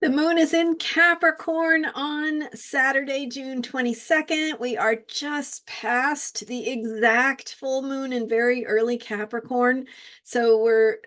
The moon is in Capricorn on Saturday, June 22nd. We are just past the exact full moon in very early Capricorn. So we're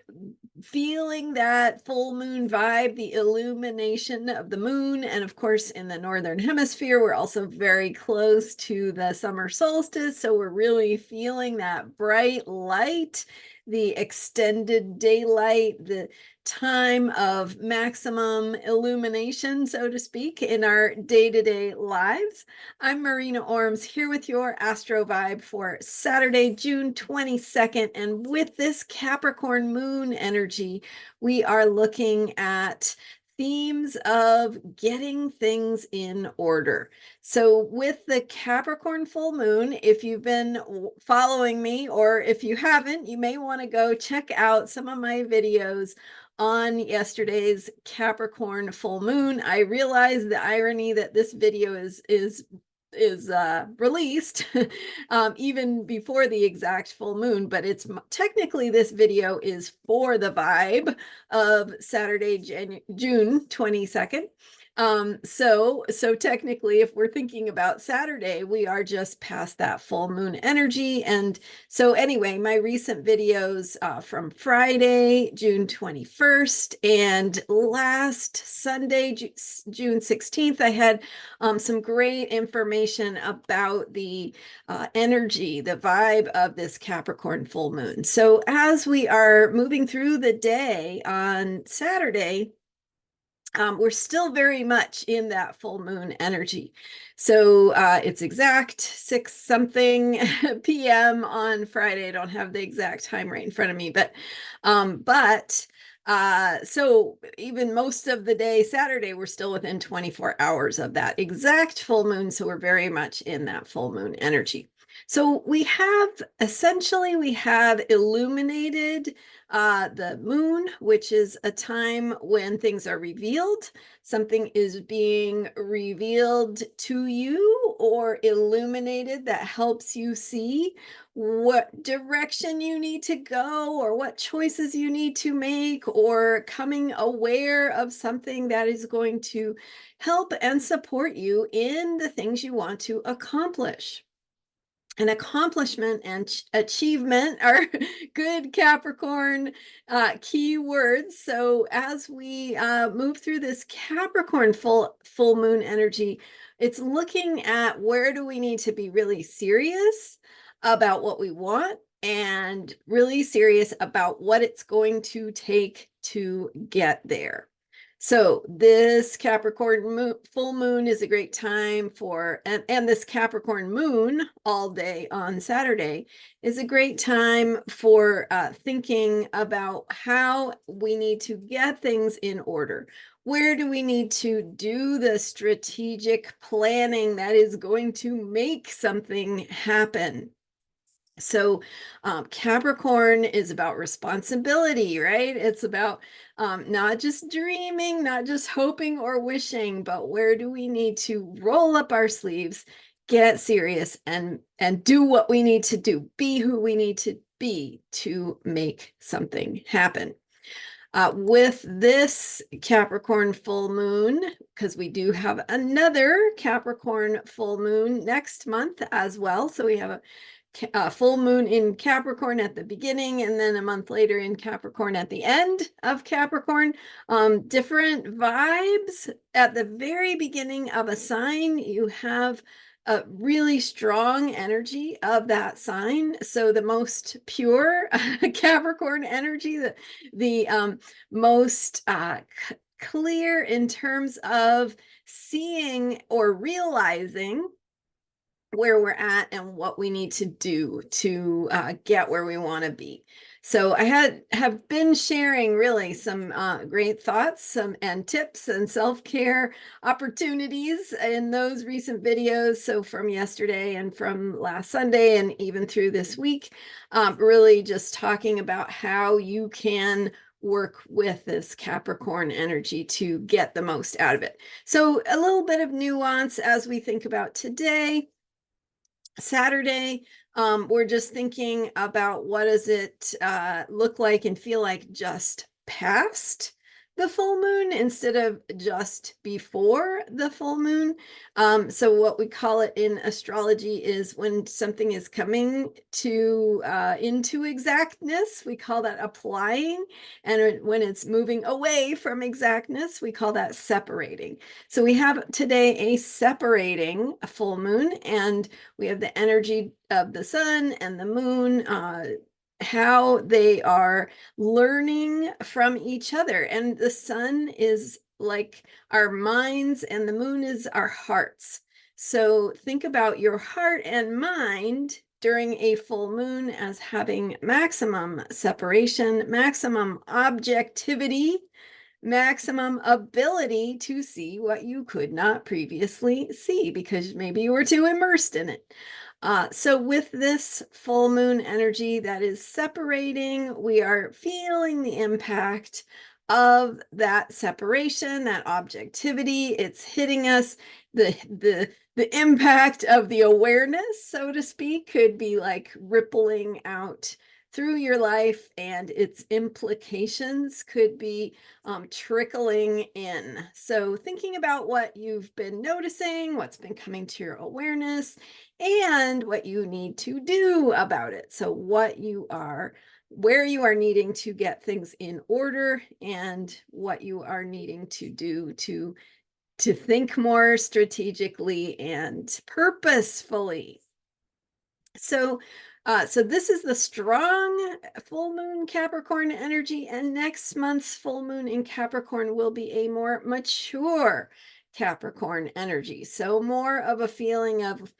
feeling that full moon vibe, the illumination of the moon. And of course, in the Northern Hemisphere, we're also very close to the summer solstice. So we're really feeling that bright light, the extended daylight, the time of maximum illumination, so to speak, in our day-to-day lives. I'm Marina Orms here with your Astro Vibe for Saturday, June 22nd. And with this Capricorn moon energy, we are looking at themes of getting things in order. So with the Capricorn full moon, if you've been following me, or if you haven't, you may want to go check out some of my videos on yesterday's Capricorn full moon. I realize the irony that this video is released even before the exact full moon, but it's technically this video is for the vibe of Saturday, June 22nd. So technically, if we're thinking about Saturday, we are just past that full moon energy. And so anyway, my recent videos from Friday, June 21st, and last Sunday, June 16th, I had some great information about the energy, the vibe of this Capricorn full moon. So as we are moving through the day on Saturday, we're still very much in that full moon energy. So it's exact 6 something p.m. on Friday. I don't have the exact time right in front of me, but so even most of the day Saturday, we're still within 24 hours of that exact full moon. So we're very much in that full moon energy. So we have illuminated the moon, which is a time when things are revealed. Something is being revealed to you or illuminated that helps you see what direction you need to go or what choices you need to make, or coming aware of something that is going to help and support you in the things you want to accomplish. And accomplishment and achievement are good Capricorn key words. So as we move through this Capricorn full moon energy, it's looking at where do we need to be really serious about what we want, and really serious about what it's going to take to get there. So this Capricorn full moon is a great time for, and this Capricorn moon all day on Saturday is a great time for thinking about how we need to get things in order. Where do we need to do the strategic planning that is going to make something happen? So Capricorn is about responsibility, right? It's about not just dreaming, not just hoping or wishing, but where do we need to roll up our sleeves, get serious, and do what we need to do, be who we need to be to make something happen. With this Capricorn full moon, because we do have another Capricorn full moon next month as well. So we have a full moon in Capricorn at the beginning, and then a month later in Capricorn at the end of Capricorn. Different vibes. At the very beginning of a sign, you have a really strong energy of that sign. So the most pure Capricorn energy, the most clear in terms of seeing or realizing where we're at and what we need to do to get where we want to be. So I have been sharing really some great thoughts and tips and self-care opportunities in those recent videos. So from yesterday and from last Sunday and even through this week, really just talking about how you can work with this Capricorn energy to get the most out of it. So a little bit of nuance as we think about today. Saturday, we're just thinking about what does it look like and feel like just past the full moon instead of just before the full moon. So what we call it in astrology is when something is coming to into exactness, we call that applying. And when it's moving away from exactness, we call that separating. So we have today a separating full moon, and we have the energy of the sun and the moon, how they are learning from each other. And the sun is like our minds, and the moon is our hearts. So think about your heart and mind during a full moon as having maximum separation, maximum objectivity, maximum ability to see what you could not previously see because maybe you were too immersed in it. So with this full moon energy that is separating, we are feeling the impact of that separation, that objectivity. It's hitting us. The impact of the awareness, so to speak, could be like rippling out through your life, and its implications could be trickling in. So thinking about what you've been noticing, what's been coming to your awareness, and what you need to do about it. So where you are needing to get things in order, and what you are needing to do to think more strategically and purposefully. So this is the strong full moon Capricorn energy, and next month's full moon in Capricorn will be a more mature Capricorn energy. So more of a feeling of,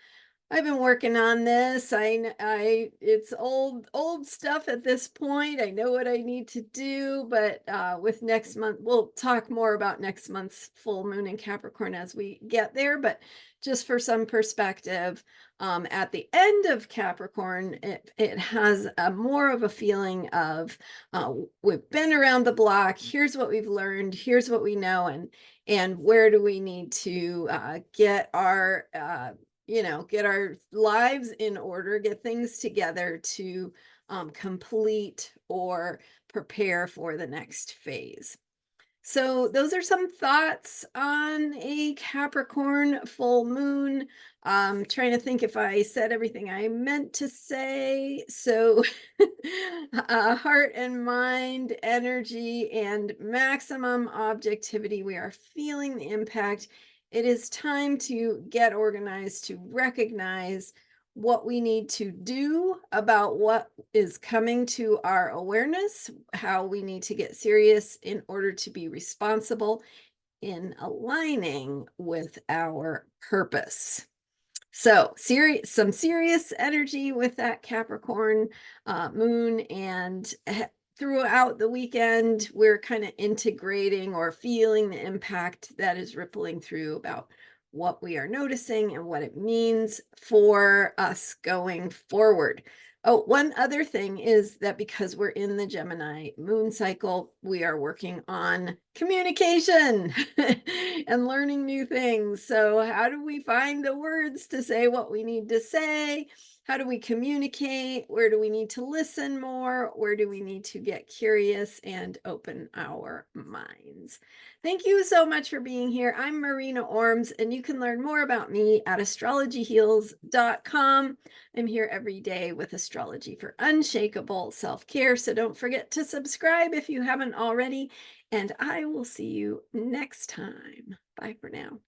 I've been working on this. It's old stuff at this point. I know what I need to do, but with next month, we'll talk more about next month's full moon in Capricorn as we get there. But just for some perspective, at the end of Capricorn, it has more of a feeling of we've been around the block. Here's what we've learned. Here's what we know, and where do we need to get our get our lives in order, get things together to complete or prepare for the next phase. So those are some thoughts on a Capricorn full moon. Trying to think if I said everything I meant to say. So heart and mind, energy, and maximum objectivity. We are feeling the impact. It is time to get organized, to recognize what we need to do about what is coming to our awareness, how we need to get serious in order to be responsible in aligning with our purpose. So some serious energy with that Capricorn moon, and throughout the weekend, we're kind of integrating or feeling the impact that is rippling through about what we are noticing and what it means for us going forward. Oh, one other thing is that because we're in the Gemini moon cycle, we are working on communication and learning new things. So how do we find the words to say what we need to say? How do we communicate? Where do we need to listen more? Where do we need to get curious and open our minds? Thank you so much for being here. I'm Marina Orms, and you can learn more about me at astrologyheals.com. I'm here every day with astrology for unshakable self-care. So don't forget to subscribe if you haven't already, and I will see you next time. Bye for now.